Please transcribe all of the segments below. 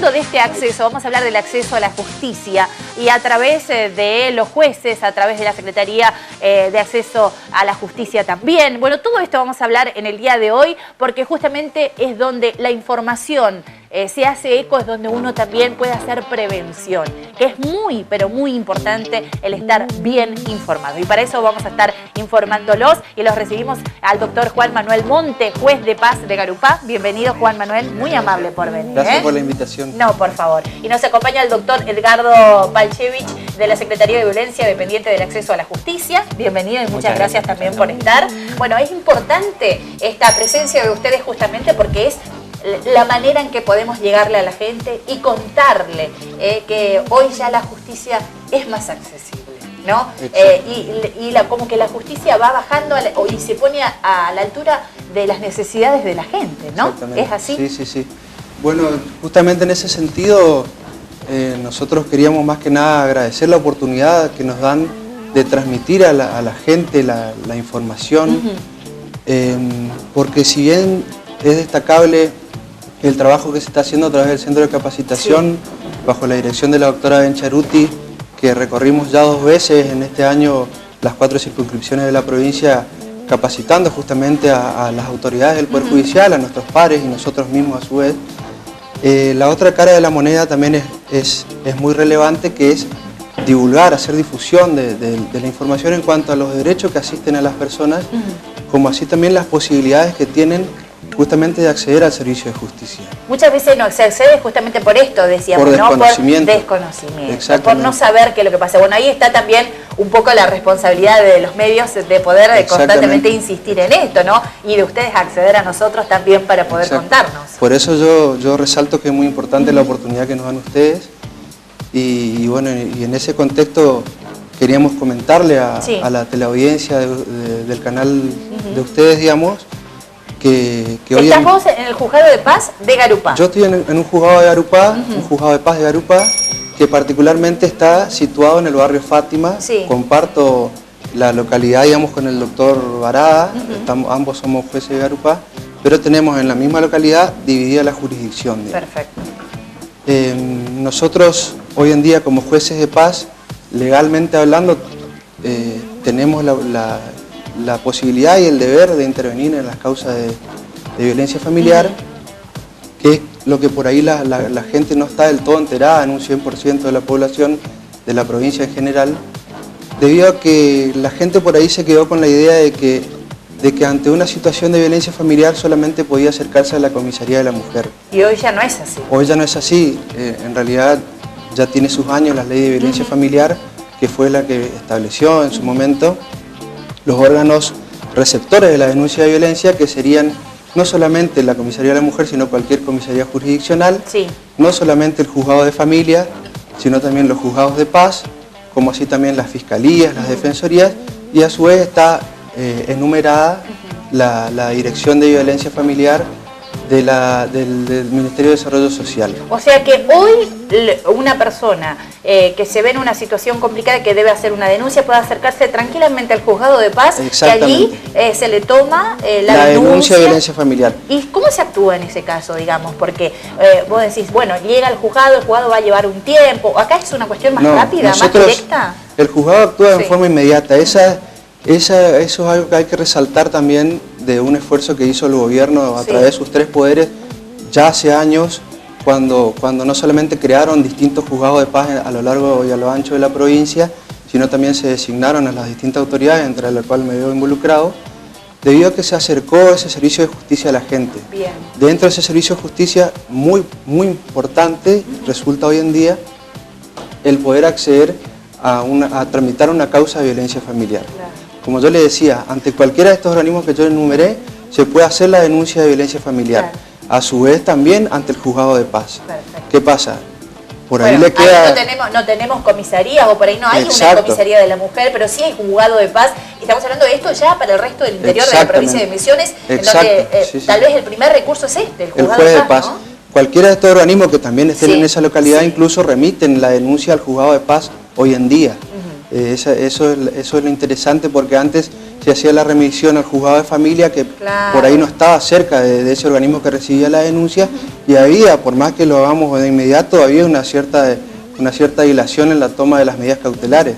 hablando de este acceso, vamos a hablar del acceso a la justicia y a través de los jueces, a través de la Secretaría de Acceso a la Justicia también. Bueno, todo esto vamos a hablar en el día de hoy porque justamente es donde la información se hace eco, es donde uno también puede hacer prevención, que es muy, pero muy importante el estar bien informado. Y para eso vamos a estar informándolos y los recibimos al doctor Juan Manuel Monte, juez de paz de Garupá. Bienvenido, Juan Manuel, muy amable por venir. Gracias por la invitación. No, por favor. Y nos acompaña el doctor Edgardo Palchevich de la Secretaría de Violencia, dependiente del Acceso a la Justicia. Bienvenido y muchas gracias también por estar. Bueno, es importante esta presencia de ustedes justamente porque es la manera en que podemos llegarle a la gente y contarle que hoy ya la justicia es más accesible, ¿no? Como que la justicia va bajando y se pone a la altura de las necesidades de la gente, ¿no? ¿Es así? Sí, sí, sí. Bueno, justamente en ese sentido, nosotros queríamos más que nada agradecer la oportunidad que nos dan de transmitir a la gente la información, porque si bien es destacable el trabajo que se está haciendo a través del Centro de Capacitación, bajo la dirección de la doctora Bencharuti, que recorrimos ya 2 veces en este año las 4 circunscripciones de la provincia, capacitando justamente a las autoridades del Poder Judicial, a nuestros pares y nosotros mismos a su vez. La otra cara de la moneda también es muy relevante, que es divulgar, hacer difusión de la información en cuanto a los derechos que asisten a las personas, como así también las posibilidades que tienen justamente de acceder al servicio de justicia. Muchas veces no se accede justamente por esto, decíamos, por desconocimiento. ¿no? Por desconocimiento, por no saber qué es lo que pasa. Bueno, ahí está también un poco la responsabilidad de los medios de poder constantemente insistir en esto, ¿no? Y de ustedes acceder a nosotros también para poder contarnos. Por eso yo resalto que es muy importante la oportunidad que nos dan ustedes y bueno, y en ese contexto queríamos comentarle a la teleaudiencia del canal de ustedes, digamos, que hoy ¿Estás vos en el juzgado de paz de Garupá? Yo estoy en un juzgado de Garupá, un juzgado de paz de Garupá, que particularmente está situado en el barrio Fátima. Comparto la localidad, digamos, con el doctor Barada, ambos somos jueces de Garupá, pero tenemos en la misma localidad dividida la jurisdicción. Perfecto. Nosotros hoy en día como jueces de paz, legalmente hablando, tenemos la posibilidad y el deber de intervenir en las causas de violencia familiar, que es lo que por ahí la gente no está del todo enterada en un 100% de la población de la provincia en general, debido a que la gente por ahí se quedó con la idea de que ante una situación de violencia familiar solamente podía acercarse a la comisaría de la mujer. Y hoy ya no es así. Hoy ya no es así, en realidad ya tiene sus años la ley de violencia familiar, que fue la que estableció en su momento los órganos receptores de la denuncia de violencia, que serían no solamente la comisaría de la mujer, sino cualquier comisaría jurisdiccional, no solamente el juzgado de familia, sino también los juzgados de paz, como así también las fiscalías, las defensorías, y a su vez está enumerada la Dirección de Violencia Familiar del Ministerio de Desarrollo Social. O sea que hoy una persona que se ve en una situación complicada y que debe hacer una denuncia puede acercarse tranquilamente al juzgado de paz, que allí se le toma la denuncia de violencia familiar. ¿Y cómo se actúa en ese caso, digamos? Porque vos decís, bueno, llega el juzgado va a llevar un tiempo. ¿Acá es una cuestión más rápida, más directa? El juzgado actúa en forma inmediata. Eso es algo que hay que resaltar también de un esfuerzo que hizo el gobierno a través de sus 3 poderes ya hace años, cuando no solamente crearon distintos juzgados de paz a lo largo y a lo ancho de la provincia, sino también se designaron a las distintas autoridades, entre las cuales me veo involucrado, debido a que se acercó ese servicio de justicia a la gente. Dentro de ese servicio de justicia, muy importante, resulta hoy en día el poder acceder a tramitar una causa de violencia familiar. Como yo le decía, ante cualquiera de estos organismos que yo enumeré, se puede hacer la denuncia de violencia familiar. A su vez también ante el juzgado de paz. ¿Qué pasa? Por ahí le queda... Ahí no tenemos comisarías, o por ahí no hay una comisaría de la mujer, pero sí hay juzgado de paz. Y estamos hablando de esto ya para el resto del interior de la provincia de Misiones, en donde tal vez el primer recurso es el juzgado de paz, ¿no? Cualquiera de estos organismos que también estén en esa localidad incluso remiten la denuncia al juzgado de paz hoy en día. Eso es lo interesante, porque antes se hacía la remisión al juzgado de familia, que por ahí no estaba cerca de ese organismo que recibía la denuncia, y había, por más que lo hagamos de inmediato, había una cierta dilación en la toma de las medidas cautelares.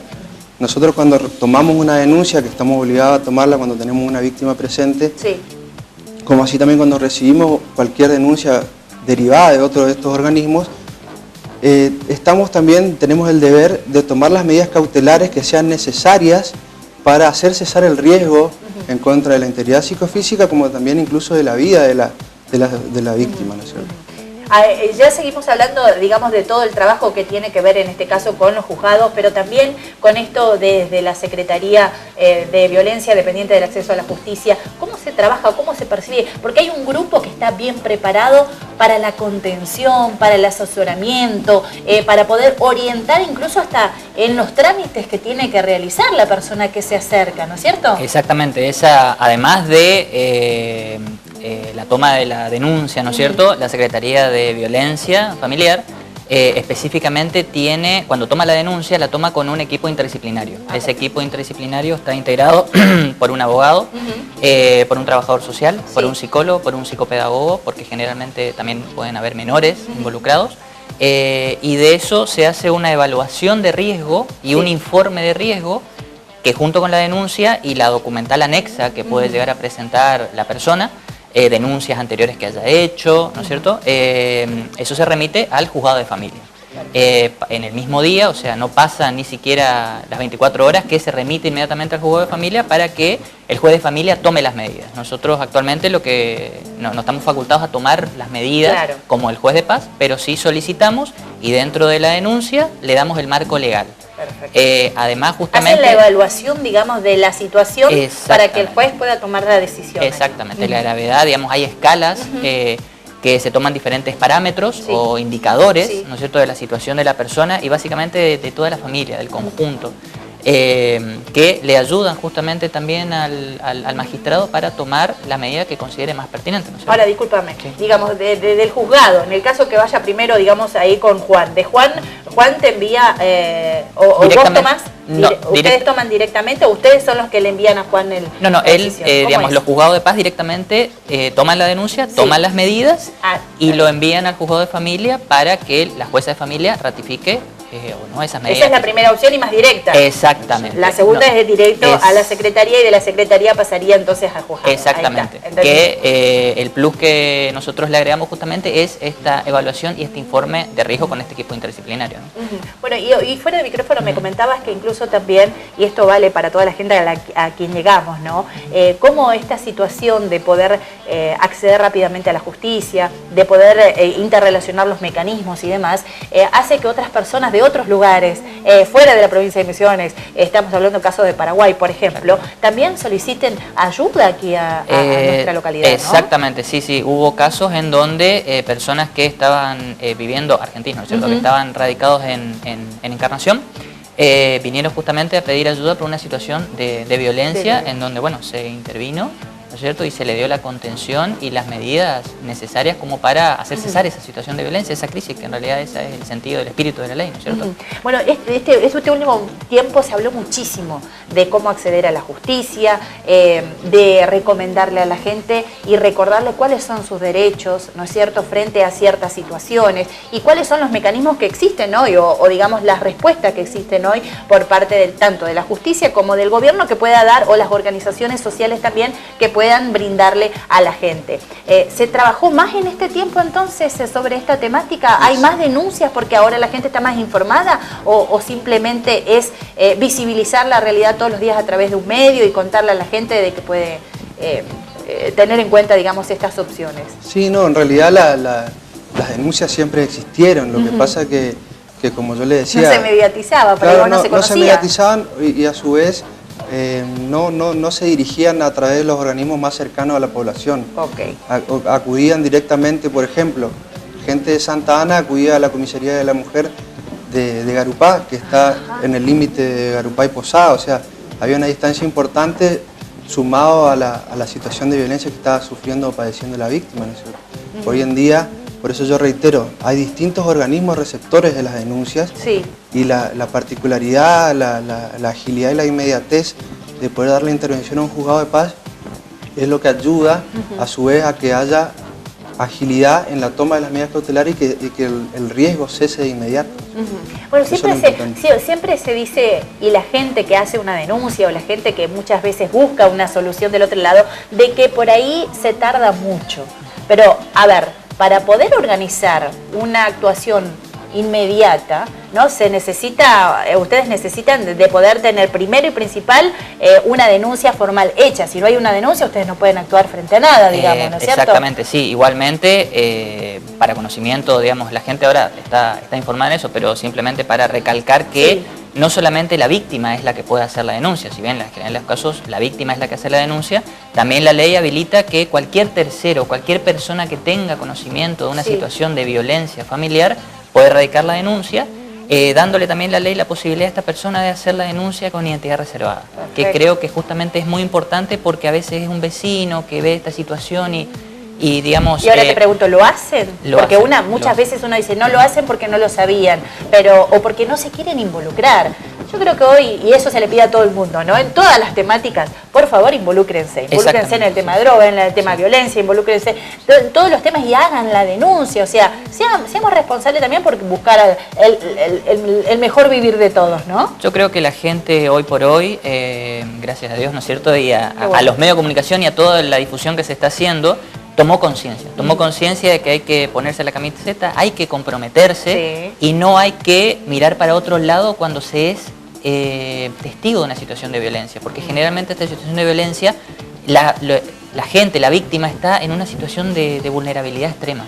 Nosotros cuando tomamos una denuncia, que estamos obligados a tomarla cuando tenemos una víctima presente, sí, como así también cuando recibimos cualquier denuncia derivada de otro de estos organismos, tenemos el deber de tomar las medidas cautelares que sean necesarias para hacer cesar el riesgo en contra de la integridad psicofísica, como también incluso de la vida de la víctima, ¿no es cierto? Ya seguimos hablando, digamos, de todo el trabajo que tiene que ver en este caso con los juzgados, pero también con esto desde la Secretaría de Violencia Dependiente del Acceso a la Justicia. ¿Cómo se trabaja, cómo se percibe? Porque hay un grupo que está bien preparado para la contención, para el asesoramiento, para poder orientar incluso hasta en los trámites que tiene que realizar la persona que se acerca, ¿no es cierto? Exactamente, además de la toma de la denuncia, ¿no es cierto? La Secretaría de Violencia Familiar específicamente cuando toma la denuncia, la toma con un equipo interdisciplinario. Ese equipo interdisciplinario está integrado por un abogado, por un trabajador social, por un psicólogo, por un psicopedagogo, porque generalmente también pueden haber menores involucrados. Y de eso se hace una evaluación de riesgo y un informe de riesgo que junto con la denuncia y la documental anexa que puede llegar a presentar la persona, denuncias anteriores que haya hecho, ¿no es cierto? Eso se remite al juzgado de familia. En el mismo día, o sea, no pasa ni siquiera las 24 horas que se remite inmediatamente al juzgado de familia para que el juez de familia tome las medidas. Nosotros actualmente no estamos facultados a tomar las medidas como el juez de paz, pero sí solicitamos y dentro de la denuncia le damos el marco legal. Perfecto. Además, justamente... Hacen la evaluación, digamos, de la situación para que el juez pueda tomar la decisión. Exactamente, la gravedad, digamos, hay escalas que se toman diferentes parámetros o indicadores, ¿no es cierto?, de la situación de la persona y básicamente de toda la familia, del conjunto, que le ayudan justamente también al magistrado para tomar la medida que considere más pertinente, ¿no es cierto? Ahora, discúlpame, digamos, del juzgado, en el caso que vaya primero, digamos, ahí con Juan, Juan te envía, o vos tomás, ¿ustedes toman directamente o ustedes son los que le envían a Juan el... No, él, digamos, los juzgados de paz directamente toman la denuncia, toman las medidas y lo envían al juzgado de familia para que la jueza de familia ratifique o no esas medidas. Esa es la primera opción y más directa. Exactamente. La segunda es directo a la Secretaría y de la Secretaría pasaría entonces al juzgado. Exactamente. Que el plus que nosotros le agregamos justamente es esta evaluación y este informe de riesgo con este equipo interdisciplinario, ¿no? Bueno, y fuera de micrófono me comentabas que incluso también, y esto vale para toda la gente a quien llegamos, ¿no? Cómo esta situación de poder acceder rápidamente a la justicia, de poder interrelacionar los mecanismos y demás, hace que otras personas de otros lugares, fuera de la provincia de Misiones, estamos hablando del caso de Paraguay, por ejemplo, también soliciten ayuda aquí a nuestra localidad, ¿no? Exactamente, sí, hubo casos en donde personas que estaban viviendo, argentinos, ¿no es cierto?, que estaban radicados en Encarnación, vinieron justamente a pedir ayuda por una situación de violencia en donde, bueno, se intervino, ¿no es cierto?, y se le dio la contención y las medidas necesarias como para hacer cesar esa situación de violencia, esa crisis, que en realidad ese es el sentido del espíritu de la ley, ¿no es cierto? Bueno, este último tiempo se habló muchísimo de cómo acceder a la justicia, de recomendarle a la gente y recordarle cuáles son sus derechos, ¿no es cierto?, frente a ciertas situaciones y cuáles son los mecanismos que existen hoy o digamos las respuestas que existen hoy por parte tanto de la justicia como del gobierno que pueda dar o las organizaciones sociales también que puedan brindarle a la gente. ¿Se trabajó más en este tiempo entonces sobre esta temática? ¿Hay más denuncias porque ahora la gente está más informada o simplemente es visibilizar la realidad todos los días a través de un medio y contarle a la gente de que puede tener en cuenta, digamos, estas opciones? Sí, no, en realidad las denuncias siempre existieron, lo que pasa que como yo le decía... No se mediatizaba, pero claro, no se conocía. No se mediatizaban y a su vez no se dirigían a través de los organismos más cercanos a la población. Acudían directamente, por ejemplo, gente de Santa Ana acudía a la Comisaría de la Mujer de Garupá, que está en el límite de Garupá y Posada, o sea, había una distancia importante sumado a la situación de violencia que estaba sufriendo o padeciendo la víctima, ¿no es cierto? Hoy en día, por eso yo reitero, hay distintos organismos receptores de las denuncias y la particularidad, la agilidad y la inmediatez de poder dar la intervención a un juzgado de paz es lo que ayuda a su vez a que haya agilidad en la toma de las medidas cautelares y que el riesgo cese de inmediato. Bueno, siempre se dice, y la gente que hace una denuncia o la gente que muchas veces busca una solución del otro lado, de que por ahí se tarda mucho. Pero, a ver, para poder organizar una actuación inmediata, ¿no? Se necesita, ustedes necesitan de poder tener primero y principal una denuncia formal hecha. Si no hay una denuncia, ustedes no pueden actuar frente a nada, digamos, ¿no es cierto? Exactamente, sí. Igualmente, para conocimiento, digamos, la gente ahora está informada en eso, pero simplemente para recalcar que no solamente la víctima es la que puede hacer la denuncia, si bien en los casos la víctima es la que hace la denuncia, también la ley habilita que cualquier tercero, cualquier persona que tenga conocimiento de una situación de violencia familiar puede erradicar la denuncia, dándole también la ley la posibilidad a esta persona de hacer la denuncia con identidad reservada. Perfecto. Que creo que justamente es muy importante porque a veces es un vecino que ve esta situación y digamos... Y ahora te pregunto, ¿lo hacen? Porque muchas veces uno dice, no lo hacen porque no lo sabían, o porque no se quieren involucrar. Yo creo que hoy, y eso se le pide a todo el mundo, ¿no? En todas las temáticas, por favor, involúcrense en el tema de droga, en el tema de violencia, involúcrense en todos los temas y hagan la denuncia. O sea, seamos responsables también por buscar el mejor vivir de todos, ¿no? Yo creo que la gente hoy por hoy, gracias a Dios, ¿no es cierto? Y a los medios de comunicación y a toda la difusión que se está haciendo, tomó conciencia de que hay que ponerse la camiseta, hay que comprometerse y no hay que mirar para otro lado cuando se es testigo de una situación de violencia, porque generalmente esta situación de violencia, la gente, la víctima está en una situación de vulnerabilidad extrema,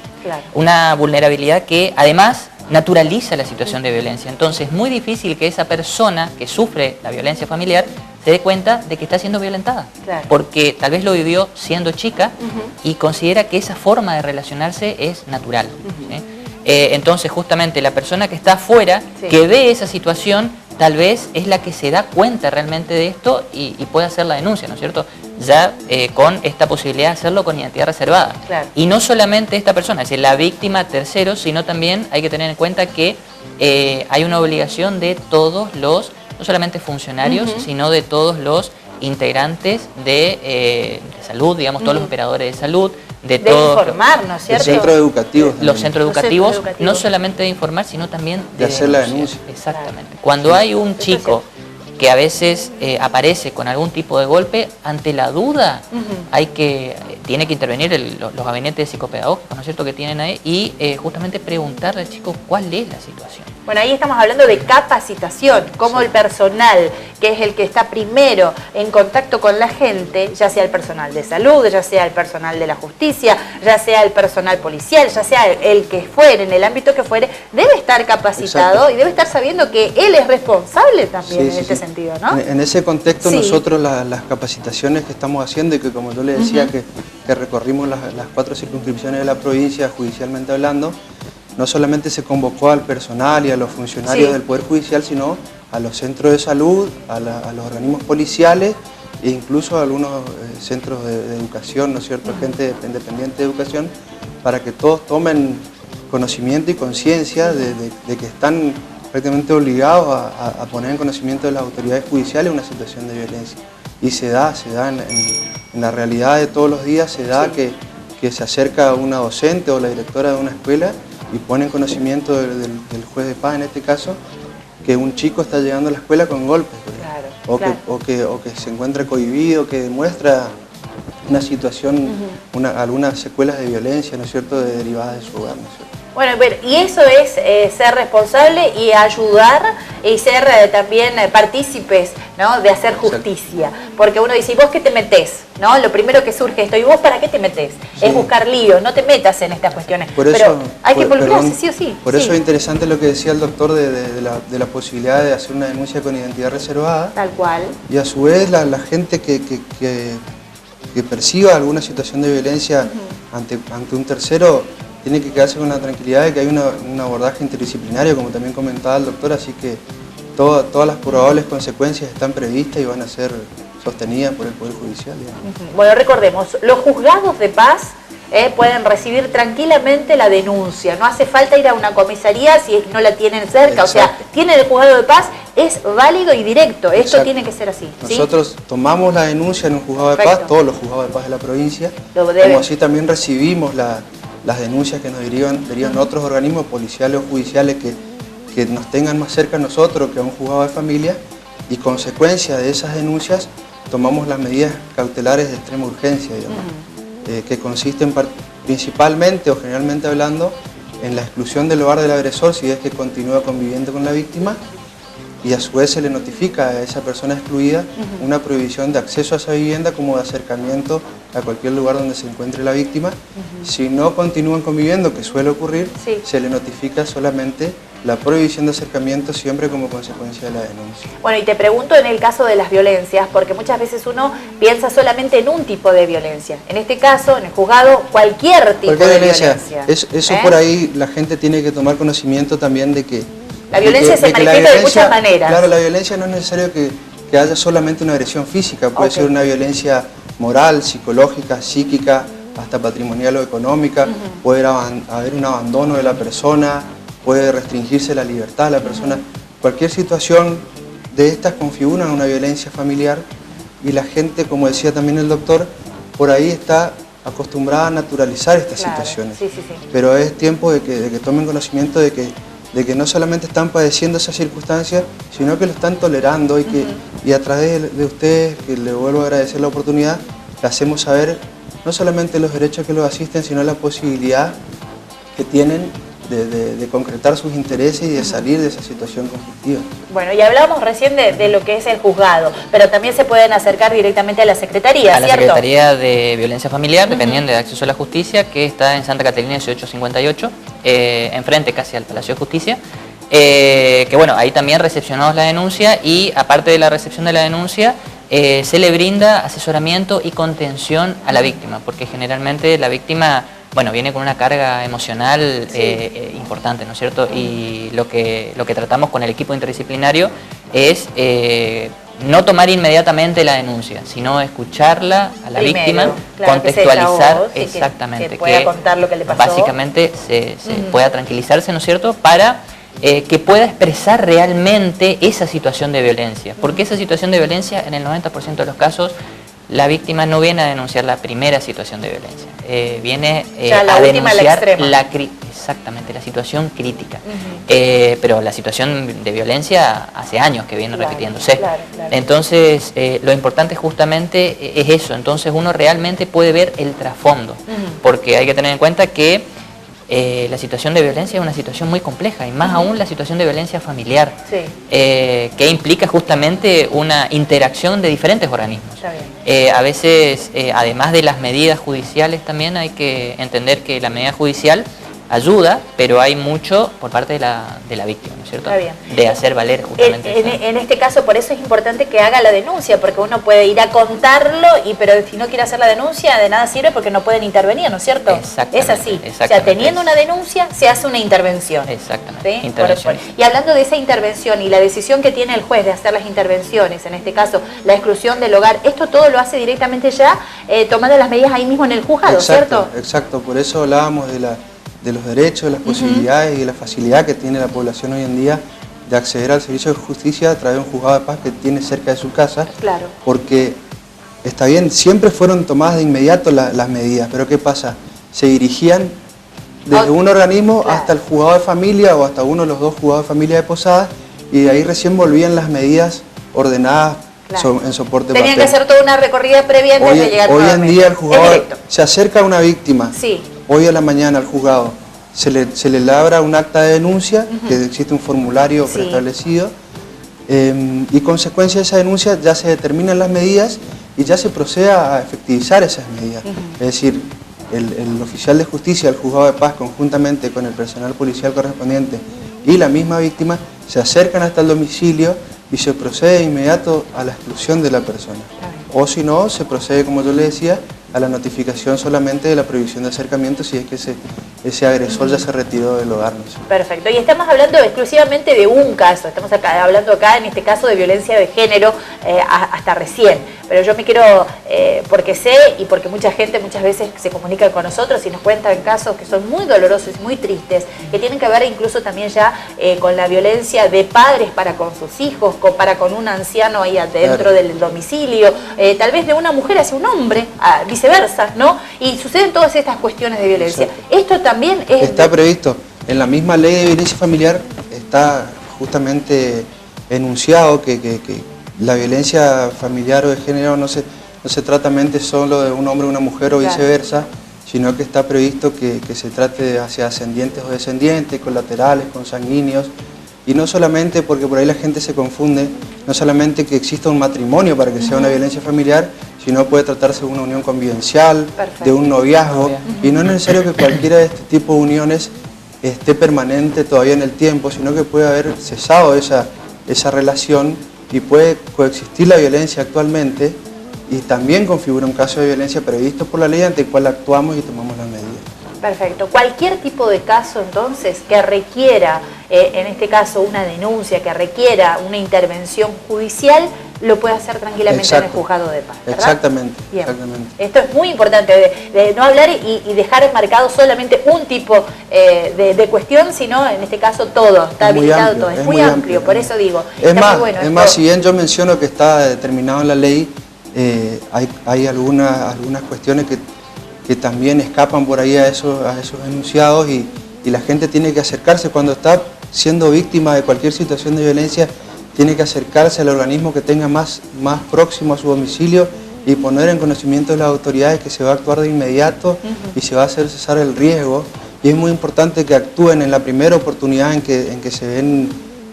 una vulnerabilidad que además naturaliza la situación de violencia. Entonces es muy difícil que esa persona que sufre la violencia familiar se dé cuenta de que está siendo violentada, porque tal vez lo vivió siendo chica y considera que esa forma de relacionarse es natural. Entonces justamente la persona que está afuera, que ve esa situación, tal vez es la que se da cuenta realmente de esto y puede hacer la denuncia, ¿no es cierto? Ya con esta posibilidad de hacerlo con identidad reservada. Y no solamente esta persona, es decir, la víctima tercero, sino también hay que tener en cuenta que hay una obligación de todos los, no solamente funcionarios, sino de todos los integrantes de salud, digamos, todos los operadores de salud, de todos informar, ¿no es cierto? Los centros educativos. Los centros educativos, no solamente de informar, sino también de hacer la denuncia. Exactamente. Cuando hay un chico que a veces aparece con algún tipo de golpe, ante la duda tiene que intervenir los gabinetes psicopedagógicos, ¿no es cierto?, que tienen ahí, y justamente preguntarle al chico cuál es la situación. Bueno, ahí estamos hablando de capacitación, cómo el personal, que es el que está primero en contacto con la gente, ya sea el personal de salud, ya sea el personal de la justicia, ya sea el personal policial, ya sea el que fuere, en el ámbito que fuere, debe estar capacitado y debe estar sabiendo que él es responsable también en este sentido, ¿no? En ese contexto nosotros las capacitaciones que estamos haciendo y que, como yo le decía, que recorrimos las 4 circunscripciones de la provincia, judicialmente hablando, no solamente se convocó al personal y a los funcionarios del Poder Judicial, sino a los centros de salud, a los organismos policiales e incluso a algunos centros de educación, ¿no es cierto?, gente independiente de educación, para que todos tomen conocimiento y conciencia de que están prácticamente obligados a poner en conocimiento de las autoridades judiciales una situación de violencia. Y se da en la realidad de todos los días, se da que se acerca una docente o la directora de una escuela y pone en conocimiento del juez de paz, en este caso, que un chico está llegando a la escuela con golpes, o que se encuentra cohibido, que demuestra una situación, algunas secuelas de violencia, ¿no es cierto?, derivadas de su hogar, ¿no es cierto? Bueno, y eso es ser responsable y ayudar y ser también partícipes, ¿no?, de hacer justicia. Porque uno dice, ¿y vos qué te metés? ¿No? Lo primero que surge esto, ¿y vos para qué te metés? Es buscar líos, no te metas en estas cuestiones. Pero hay que involucrarse, sí o sí. Por eso es interesante lo que decía el doctor de la posibilidad de hacer una denuncia con identidad reservada. Tal cual. Y a su vez la gente que perciba alguna situación de violencia ante un tercero, tiene que quedarse con la tranquilidad de que hay un abordaje interdisciplinario, como también comentaba el doctor, así que todas las probables consecuencias están previstas y van a ser sostenidas por el Poder Judicial. Bueno, recordemos, los juzgados de paz pueden recibir tranquilamente la denuncia, no hace falta ir a una comisaría si no la tienen cerca. Exacto. O sea, tienen el juzgado de paz es válido y directo. Esto Exacto. tiene que ser así. Nosotros tomamos la denuncia en un juzgado de paz, todos los juzgados de paz de la provincia, como así también recibimos las denuncias que nos derivan otros organismos policiales o judiciales que nos tengan más cerca a nosotros que a un juzgado de familia, y consecuencia de esas denuncias tomamos las medidas cautelares de extrema urgencia, digamos, que consisten principalmente o generalmente hablando en la exclusión del hogar del agresor si es que continúa conviviendo con la víctima, y a su vez se le notifica a esa persona excluida una prohibición de acceso a esa vivienda como de acercamiento a cualquier lugar donde se encuentre la víctima. Si no continúan conviviendo, que suele ocurrir, se le notifica solamente la prohibición de acercamiento, siempre como consecuencia de la denuncia. Bueno, y te pregunto en el caso de las violencias, porque muchas veces uno piensa solamente en un tipo de violencia. En este caso, en el juzgado, cualquier tipo de violencia. Eso por ahí la gente tiene que tomar conocimiento también de que la violencia se manifiesta de muchas maneras. Claro, la violencia no es necesario que haya solamente una agresión física, puede ser una violencia moral, psicológica, psíquica, hasta patrimonial o económica, puede haber un abandono de la persona, puede restringirse la libertad de la persona. Cualquier situación de estas configura una violencia familiar, y la gente, como decía también el doctor, por ahí está acostumbrada a naturalizar estas situaciones. Pero es tiempo de que tomen conocimiento de que no solamente están padeciendo esas circunstancias, sino que lo están tolerando, y a través de ustedes, que le vuelvo a agradecer la oportunidad, le hacemos saber no solamente los derechos que los asisten, sino la posibilidad que tienen de concretar sus intereses y de salir de esa situación conflictiva. Bueno, y hablábamos recién de lo que es el juzgado, pero también se pueden acercar directamente a la Secretaría, ¿cierto? A la Secretaría de Violencia Familiar, dependiente de Acceso a la Justicia, que está en Santa Caterina 1858, enfrente casi al Palacio de Justicia, que bueno, ahí también recepcionamos la denuncia, y aparte de la recepción de la denuncia, se le brinda asesoramiento y contención a la víctima, porque generalmente la víctima, bueno, viene con una carga emocional importante, ¿no es cierto? Y lo que tratamos con el equipo interdisciplinario es no tomar inmediatamente la denuncia, sino escucharla a la víctima, contextualizar exactamente, que pueda contar lo que le pasó. Básicamente se pueda tranquilizarse, ¿no es cierto?, para que pueda expresar realmente esa situación de violencia, porque esa situación de violencia, en el 90% de los casos, la víctima no viene a denunciar la primera situación de violencia, viene a denunciar exactamente la situación crítica, pero la situación de violencia hace años que viene repitiéndose. Entonces, lo importante justamente es eso. Entonces uno realmente puede ver el trasfondo, porque hay que tener en cuenta que la situación de violencia es una situación muy compleja, y más aún la situación de violencia familiar, que implica justamente una interacción de diferentes organismos. A veces, además de las medidas judiciales, también hay que entender que la medida judicial ayuda, pero hay mucho por parte de la víctima, ¿no es cierto? De hacer valer justamente en este caso, por eso es importante que haga la denuncia, porque uno puede ir a contarlo, pero si no quiere hacer la denuncia, de nada sirve, porque no pueden intervenir, ¿no es cierto? Es así. O sea, teniendo una denuncia, se hace una intervención. Exactamente. ¿Sí? Y hablando de esa intervención y la decisión que tiene el juez de hacer las intervenciones, en este caso, la exclusión del hogar, esto todo lo hace directamente ya, tomando las medidas ahí mismo en el juzgado, ¿cierto? Exacto, por eso hablábamos de los derechos, de las posibilidades y de la facilidad que tiene la población hoy en día de acceder al servicio de justicia a través de un juzgado de paz que tiene cerca de su casa. Porque está bien, siempre fueron tomadas de inmediato las medidas, pero ¿qué pasa? Se dirigían desde un organismo hasta el juzgado de familia o hasta uno de los dos juzgados de familia de Posadas, y de ahí recién volvían las medidas ordenadas en soporte Tenían que hacer toda una recorrida previa antes de llegar. Hoy en día el juzgado se acerca a una víctima. Hoy a la mañana al juzgado se le labra un acta de denuncia, que existe un formulario preestablecido, y consecuencia de esa denuncia ya se determinan las medidas y ya se procede a efectivizar esas medidas. Es decir, el oficial de justicia del juzgado de paz, conjuntamente con el personal policial correspondiente y la misma víctima, se acercan hasta el domicilio y se procede de inmediato a la exclusión de la persona. O si no, se procede, como yo le decía, a la notificación solamente de la prohibición de acercamiento si es que ese agresor ya se retiró del hogar. Perfecto, y estamos hablando exclusivamente de un caso, estamos hablando acá en este caso de violencia de género hasta recién. pero yo me quiero, porque sé y porque mucha gente muchas veces se comunica con nosotros y nos cuentan casos que son muy dolorosos y muy tristes, que tienen que ver incluso también ya con la violencia de padres para con sus hijos, para con un anciano ahí adentro del domicilio, tal vez de una mujer hacia un hombre, viceversa, ¿no? Y suceden todas estas cuestiones de violencia. Exacto. Esto también es... Está previsto, en la misma ley de violencia familiar está justamente enunciado que la violencia familiar o de género no se trata solo de un hombre o una mujer o viceversa, sino que está previsto que se trate hacia ascendientes o descendientes, colaterales, consanguíneos, y no solamente, porque por ahí la gente se confunde, no solamente que exista un matrimonio para que sea una violencia familiar, sino puede tratarse de una unión convivencial, de un noviazgo, y no es necesario que cualquiera de este tipo de uniones esté permanente todavía en el tiempo, sino que puede haber cesado esa relación y puede coexistir la violencia actualmente y también configura un caso de violencia previsto por la ley ante el cual actuamos y tomamos las medidas. Perfecto. Cualquier tipo de caso entonces que requiera, en este caso una denuncia, que requiera una intervención judicial, lo puede hacer tranquilamente en el juzgado de paz, ¿verdad? Exactamente, Bien. exactamente. Esto es muy importante, de no hablar y dejar marcado solamente un tipo de cuestión, sino en este caso todo, está habilitado todo, es muy amplio, por eso digo. Es más, si bien yo menciono que está determinado en la ley, hay algunas cuestiones que también escapan por ahí a esos enunciados y la gente tiene que acercarse cuando está siendo víctima de cualquier situación de violencia, tiene que acercarse al organismo que tenga más próximo a su domicilio y poner en conocimiento de las autoridades que se va a actuar de inmediato y se va a hacer cesar el riesgo. Y es muy importante que actúen en la primera oportunidad en que se ven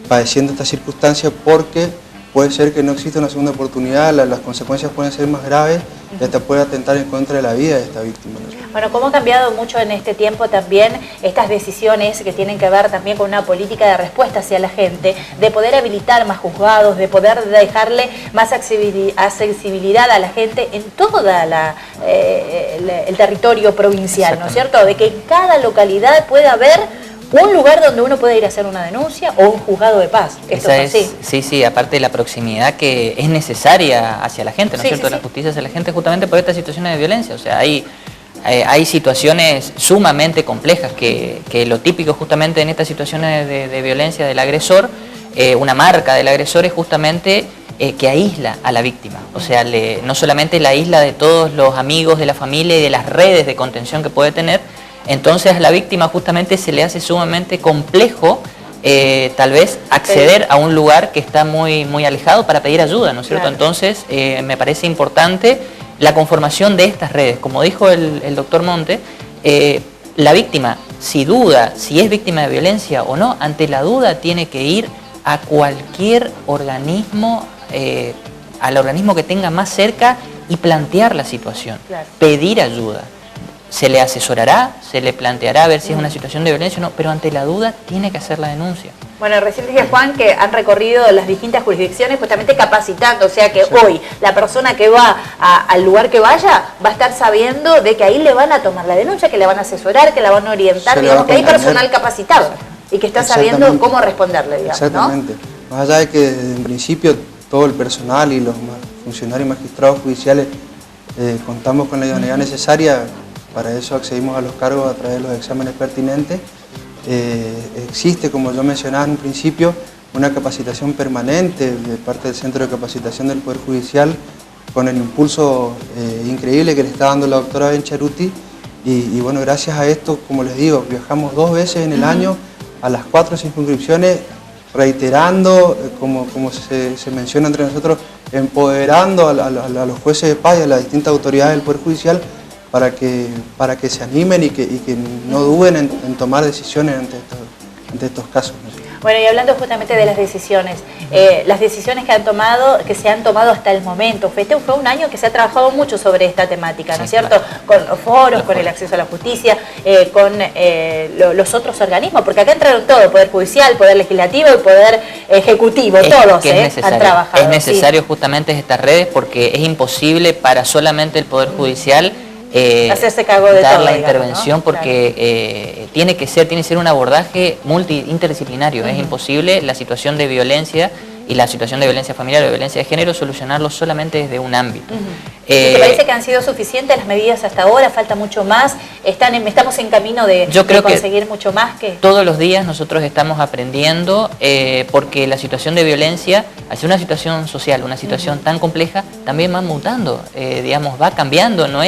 padeciendo esta circunstancia, porque puede ser que no exista una segunda oportunidad, las consecuencias pueden ser más graves y hasta puede atentar en contra de la vida de esta víctima. Bueno, cómo ha cambiado mucho en este tiempo también estas decisiones que tienen que ver también con una política de respuesta hacia la gente, de poder habilitar más juzgados, de poder dejarle más accesibilidad a la gente en todo el territorio provincial, ¿no es cierto? De que en cada localidad pueda haber un lugar donde uno puede ir a hacer una denuncia o un juzgado de paz. Esto es así. Sí, aparte de la proximidad que es necesaria hacia la gente, ¿no es cierto? La justicia hacia la gente justamente por estas situaciones de violencia. O sea, hay situaciones sumamente complejas que lo típico justamente en estas situaciones de violencia del agresor, una marca del agresor es justamente que aísla a la víctima. O sea, no solamente la aísla de todos los amigos de la familia y de las redes de contención que puede tener. Entonces a la víctima justamente se le hace sumamente complejo tal vez acceder a un lugar que está muy alejado para pedir ayuda, ¿no es cierto? Claro. Entonces me parece importante la conformación de estas redes. Como dijo el doctor Monte, la víctima, si duda si es víctima de violencia o no, ante la duda tiene que ir a cualquier organismo, al organismo que tenga más cerca y plantear la situación, pedir ayuda. Se le asesorará, se le planteará a ver si es una situación de violencia o no, pero ante la duda tiene que hacer la denuncia. Bueno, recién dije, Juan, que han recorrido las distintas jurisdicciones justamente capacitando, o sea que hoy la persona que va al lugar que vaya va a estar sabiendo de que ahí le van a tomar la denuncia, que le van a asesorar, que la van a orientar, digamos que hay personal capacitado y que está sabiendo cómo responderle, digamos, exactamente. ¿No? Más allá de que en principio todo el personal y los funcionarios y magistrados judiciales contamos con la idoneidad necesaria. Para eso accedimos a los cargos a través de los exámenes pertinentes. Existe, como yo mencionaba en un principio, una capacitación permanente de parte del Centro de Capacitación del Poder Judicial con el impulso increíble que le está dando la doctora Bencharuti. Y bueno, gracias a esto, como les digo, viajamos 2 veces en el año a las 4 circunscripciones, reiterando, como se menciona entre nosotros, empoderando a los jueces de paz y a las distintas autoridades del Poder Judicial para que se animen y que no duden en tomar decisiones ante estos casos. Bueno, y hablando justamente de las decisiones que se han tomado hasta el momento, fue un año que se ha trabajado mucho sobre esta temática, ¿no es cierto? Con los foros, con el acceso a la justicia, con los otros organismos, porque acá entraron todo, Poder Judicial, Poder Legislativo y Poder Ejecutivo, todos han trabajado. Es necesario justamente estas redes porque es imposible para solamente el Poder Judicial hacerse cargo de dar todo, la intervención, ¿no? Porque tiene que ser un abordaje interdisciplinario. Es imposible la situación de violencia y la situación de violencia familiar o de violencia de género, solucionarlo solamente desde un ámbito. ¿Te parece que han sido suficientes las medidas hasta ahora? ¿Falta mucho más? ¿Estamos en camino de conseguir mucho más? Todos los días nosotros estamos aprendiendo porque la situación de violencia, al ser una situación social, una situación tan compleja, también va mutando, digamos, va cambiando, no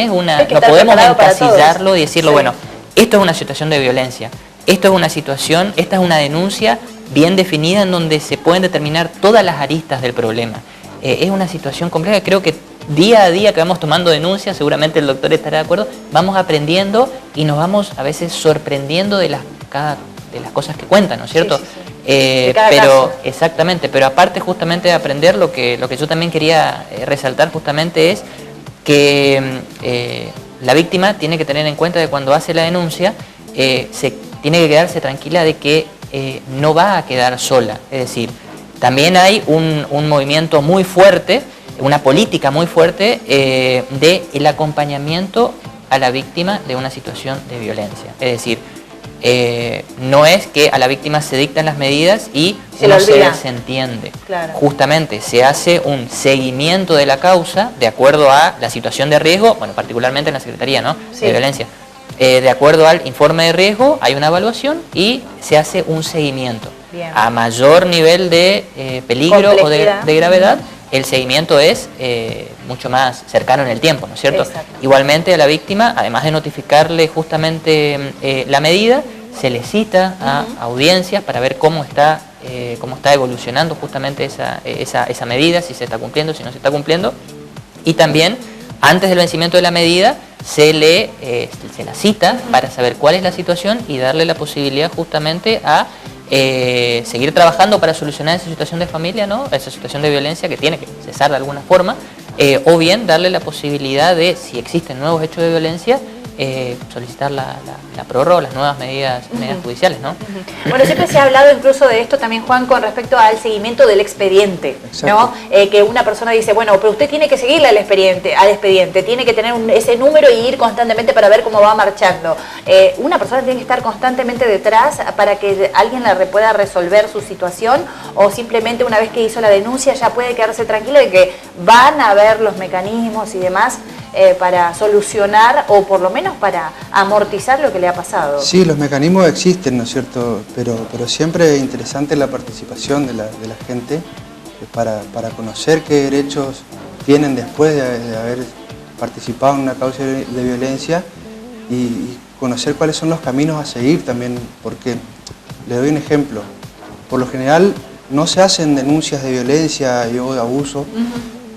podemos encasillarlo y decirlo, bueno, esto es una situación de violencia, esto es una situación, esta es una denuncia bien definida en donde se pueden determinar todas las aristas del problema. Es una situación compleja, creo que día a día que vamos tomando denuncias, seguramente el doctor estará de acuerdo, vamos aprendiendo y nos vamos a veces sorprendiendo de las cosas que cuentan, ¿no es cierto? Pero exactamente, pero aparte justamente de aprender, lo que yo también quería resaltar justamente es que la víctima tiene que tener en cuenta de cuando hace la denuncia, tiene que quedarse tranquila de que no va a quedar sola. Es decir, también hay un movimiento muy fuerte, una política muy fuerte del acompañamiento a la víctima de una situación de violencia. Es decir, no es que a la víctima se dictan las medidas y uno se desentiende. Claro. Justamente se hace un seguimiento de la causa de acuerdo a la situación de riesgo, bueno, particularmente en la Secretaría, ¿no? De Violencia. De acuerdo al informe de riesgo hay una evaluación y se hace un seguimiento. Bien. A mayor nivel de peligro o de gravedad, el seguimiento es mucho más cercano en el tiempo, ¿no es cierto? Exacto. Igualmente a la víctima, además de notificarle justamente la medida, se le cita a audiencias para ver cómo está evolucionando justamente esa medida, si se está cumpliendo, si no se está cumpliendo. Y también, antes del vencimiento de la medida, se la cita para saber cuál es la situación y darle la posibilidad justamente a seguir trabajando para solucionar esa situación de familia, ¿no? Esa situación de violencia que tiene que cesar de alguna forma, o bien darle la posibilidad de, si existen nuevos hechos de violencia, solicitar la prórroga, las nuevas medidas judiciales, ¿no? Bueno, siempre se ha hablado incluso de esto también, Juan, con respecto al seguimiento del expediente, ¿no? Que una persona dice, bueno, pero usted tiene que seguirle al expediente, tiene que tener ese número y ir constantemente para ver cómo va marchando. Una persona tiene que estar constantemente detrás para que alguien pueda resolver su situación, o simplemente una vez que hizo la denuncia ya puede quedarse tranquilo de que van a haber los mecanismos y demás para solucionar o por lo menos para amortizar lo que le ha pasado. Sí, los mecanismos existen, ¿no es cierto? Pero siempre es interesante la participación de la gente para conocer qué derechos tienen después de haber participado en una causa de violencia y conocer cuáles son los caminos a seguir también, porque le doy un ejemplo. Por lo general no se hacen denuncias de violencia o de abuso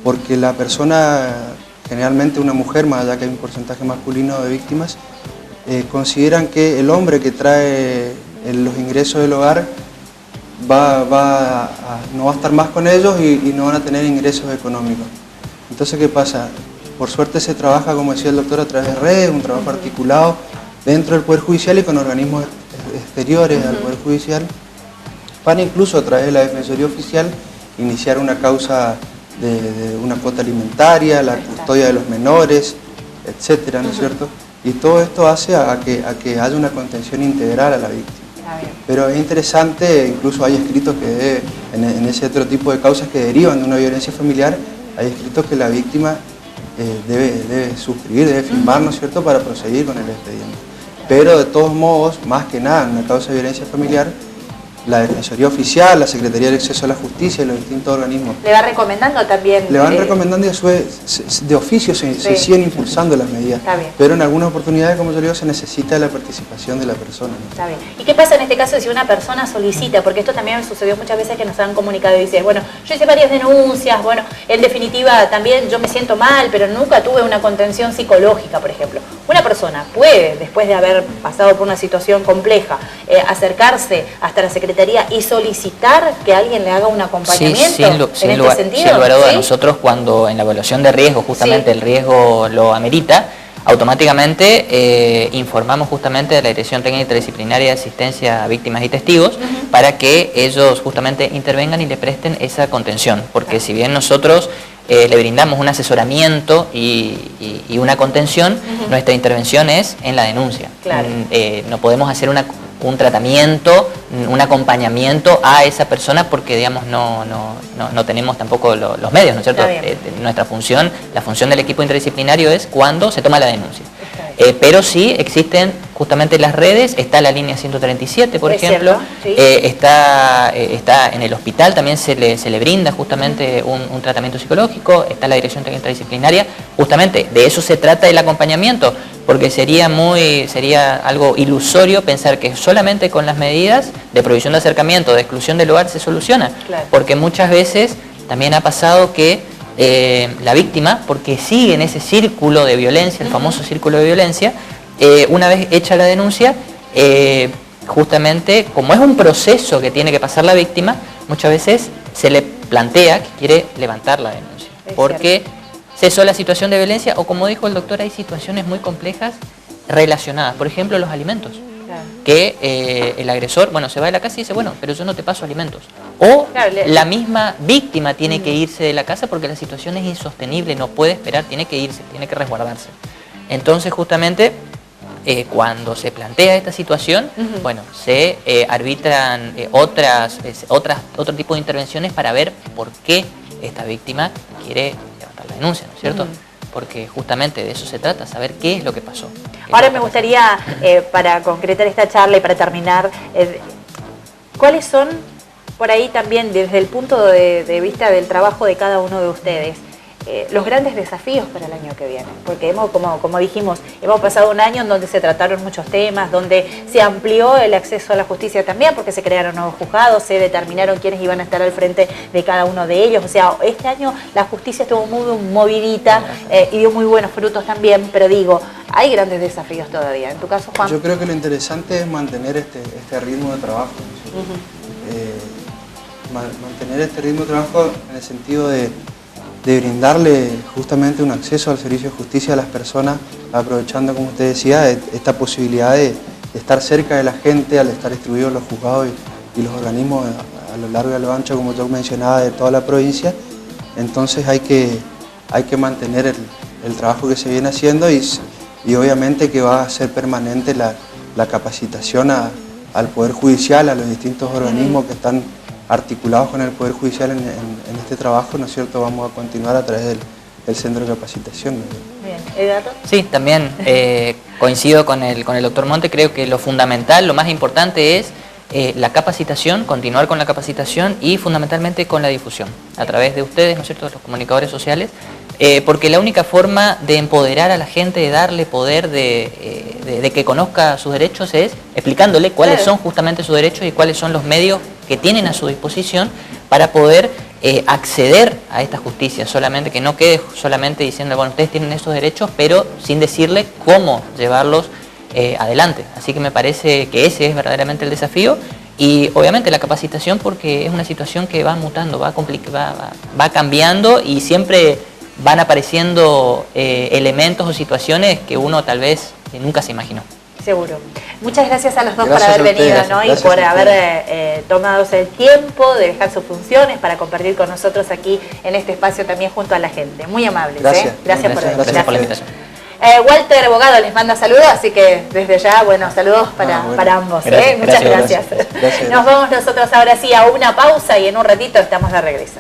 porque la persona, generalmente una mujer, más allá que hay un porcentaje masculino de víctimas, consideran que el hombre que trae los ingresos del hogar no va a estar más con ellos y no van a tener ingresos económicos. Entonces, ¿qué pasa? Por suerte se trabaja, como decía el doctor, a través de redes, un trabajo articulado dentro del Poder Judicial y con organismos exteriores al Poder Judicial, para incluso a través de la Defensoría Oficial iniciar una causa de una cuota alimentaria, la custodia de los menores, etcétera, ¿no es cierto? Y todo esto hace a que haya una contención integral a la víctima. Pero es interesante, incluso hay escritos que en ese otro tipo de causas que derivan de una violencia familiar, hay escritos que la víctima debe suscribir, debe firmar, ¿no es cierto?, para proseguir con el expediente. Pero de todos modos, más que nada, en una causa de violencia familiar, la Defensoría Oficial, la Secretaría del Acceso a la Justicia y los distintos organismos. ¿Le va recomendando también? Le van recomendando y a su vez, de oficio se siguen impulsando las medidas. Está bien. Pero en algunas oportunidades, como yo digo, se necesita la participación de la persona, ¿no? Está bien. ¿Y qué pasa en este caso si una persona solicita? Porque esto también me sucedió muchas veces que nos han comunicado y dicen, bueno, yo hice varias denuncias, bueno, en definitiva también yo me siento mal, pero nunca tuve una contención psicológica, por ejemplo. Una persona puede, después de haber pasado por una situación compleja, acercarse hasta la Secretaría y solicitar que alguien le haga un acompañamiento en este sentido. Sin lugar a dudas, nosotros cuando en la evaluación de riesgo, justamente el riesgo lo amerita, automáticamente informamos justamente de la Dirección Técnica Interdisciplinaria de Asistencia a Víctimas y Testigos para que ellos justamente intervengan y le presten esa contención, porque si bien nosotros le brindamos un asesoramiento y una contención, nuestra intervención es en la denuncia. Claro. No podemos hacer un tratamiento, un acompañamiento a esa persona porque, digamos, no tenemos tampoco los medios, ¿no es cierto? Nuestra función, la función del equipo interdisciplinario es cuando se toma la denuncia. Pero sí existen justamente las redes, está la línea 137, por ejemplo, sí. Está en el hospital, también se le brinda justamente un tratamiento psicológico, está la dirección interdisciplinaria, justamente de eso se trata el acompañamiento, porque sería algo ilusorio pensar que solamente con las medidas de prohibición de acercamiento, de exclusión del hogar se soluciona, claro. Porque muchas veces también ha pasado que la víctima, porque sigue en ese círculo de violencia, el famoso círculo de violencia, una vez hecha la denuncia, justamente como es un proceso que tiene que pasar la víctima, muchas veces se le plantea que quiere levantar la denuncia, porque cesó la situación de violencia o, como dijo el doctor, hay situaciones muy complejas relacionadas, por ejemplo los alimentos. Claro. Que el agresor, bueno, se va de la casa y dice, bueno, pero yo no te paso alimentos. O claro, la misma víctima tiene que irse de la casa porque la situación es insostenible, no puede esperar, tiene que irse, tiene que resguardarse. Entonces, justamente, cuando se plantea esta situación, bueno, se arbitran otro tipo de intervenciones para ver por qué esta víctima quiere levantar la denuncia, ¿no es cierto? Porque justamente de eso se trata, saber qué es lo que pasó. Ahora me gustaría, para concretar esta charla y para terminar, ¿cuáles son, por ahí también, desde el punto de vista del trabajo de cada uno de ustedes, los grandes desafíos para el año que viene? Porque como dijimos, hemos pasado un año en donde se trataron muchos temas, donde se amplió el acceso a la justicia también, porque se crearon nuevos juzgados, se determinaron quiénes iban a estar al frente de cada uno de ellos. O sea, este año la justicia estuvo muy movidita y dio muy buenos frutos también, pero digo, hay grandes desafíos todavía. En tu caso, Juan. Yo creo que lo interesante es mantener este ritmo de trabajo. Mantener este ritmo de trabajo en el sentido de brindarle justamente un acceso al servicio de justicia a las personas, aprovechando, como usted decía, esta posibilidad de estar cerca de la gente al estar distribuidos los juzgados y los organismos a lo largo y a lo ancho, como yo mencionaba, de toda la provincia. Entonces hay que mantener el trabajo que se viene haciendo y obviamente que va a ser permanente la capacitación al Poder Judicial, a los distintos organismos que están articulados con el Poder Judicial en este trabajo, ¿no es cierto? Vamos a continuar a través del Centro de Capacitación. Bien, ¿Edgardo? Sí, también coincido con el doctor Monte, creo que lo fundamental, lo más importante es la capacitación, continuar con la capacitación y fundamentalmente con la difusión, a través de ustedes, ¿no es cierto?, los comunicadores sociales, porque la única forma de empoderar a la gente, de darle poder, de que conozca sus derechos es explicándole cuáles son justamente sus derechos y cuáles son los medios que tienen a su disposición para poder acceder a esta justicia, solamente que no quede solamente diciendo, bueno, ustedes tienen esos derechos, pero sin decirle cómo llevarlos adelante. Así que me parece que ese es verdaderamente el desafío y obviamente la capacitación, porque es una situación que va mutando, va cambiando y siempre van apareciendo elementos o situaciones que uno tal vez nunca se imaginó. Seguro. Muchas gracias a los dos por haber venido, ¿no? Y por haber tomado el tiempo de dejar sus funciones para compartir con nosotros aquí en este espacio también junto a la gente. Muy amables. Gracias. Gracias por la invitación. Walter Abogado les manda saludos, así que desde ya, bueno, saludos para ambos. Gracias, Muchas gracias. Nos vamos nosotros ahora sí a una pausa y en un ratito estamos de regreso.